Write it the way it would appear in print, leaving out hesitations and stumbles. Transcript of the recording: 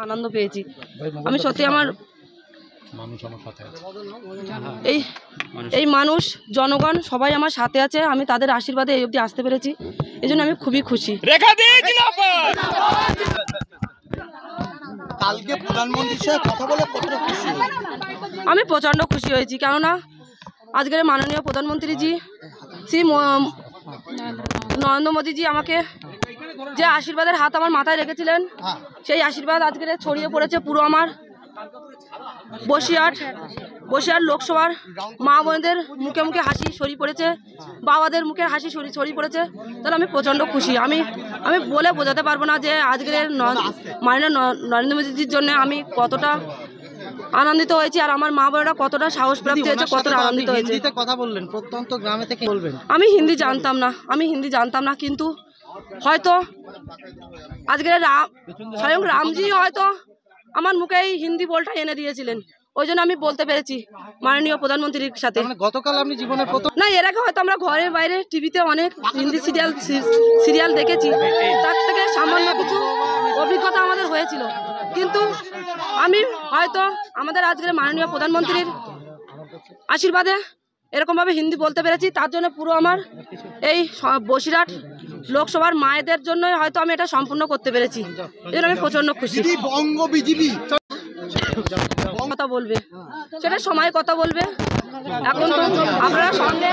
আনন্দ পেয়েছি। আমি সত্যি আমার এই মানুষ জনগণ সবাই আমার সাথে আছে। আমি তাদের আশীর্বাদে এই অবধি আসতে পেরেছি, এই জন্য আমি খুবই খুশি। আমি প্রচণ্ড খুশি হয়েছি, কেননা আজকের মাননীয় প্রধানমন্ত্রীজি শ্রী নরেন্দ্র মোদীজি আমাকে যে আশীর্বাদের হাত আমার মাথায় রেখেছিলেন, সেই আশীর্বাদ আজকের ছড়িয়ে পড়েছে পুরো আমার বসিরহাট লোকসভার মা বোনদের মুখে মুখে হাসি ছড়িয়ে পড়েছে, বাবাদের মুখে হাসি ছড়িয়ে পড়েছে। তাহলে আমি প্রচণ্ড খুশি। আমি বলে বোঝাতে পারবো না যে আজকের মাননীয় নরেন্দ্র মোদীজির জন্য আমি কতটা আনন্দিত হয়েছি, আর আমার মা বোনেরা কতটা সাহস প্রাপ্তি হয়েছে, কতটা আনন্দিত হয়েছে। কথা বললেন, প্রত্যন্ত গ্রামে থেকে বলবেন। আমি হিন্দি জানতাম না, কিন্তু হয়তো আজকের স্বয়ং রামজি হয়তো আমার মুখে এই হিন্দি বলটা এনে দিয়েছিলেন, ওই জন্য আমি বলতে পেরেছি মাননীয় প্রধানমন্ত্রীর সাথে। গতকাল আপনি জীবনের প্রথম না, এর আগে হয়তো আমরা ঘরে বাইরে টিভিতে অনেক হিন্দি সিরিয়াল দেখেছি, তার থেকে সামান্য কিছু অভিজ্ঞতা আমাদের হয়েছিল, কিন্তু আমি হয়তো আমাদের আজকের মাননীয় প্রধানমন্ত্রীর আশীর্বাদে এরকমভাবে হিন্দি বলতে পেরেছি। তার জন্য পুরো আমার এই বসিরহাট লোকসভার মায়েদের জন্যই হয়তো আমি এটা সম্পূর্ণ করতে পেরেছি, এই জন্য আমি প্রচণ্ড খুশি। কথা বলবে সেটা সময় কথা বলবে, এখন তো আপনারা সঙ্গে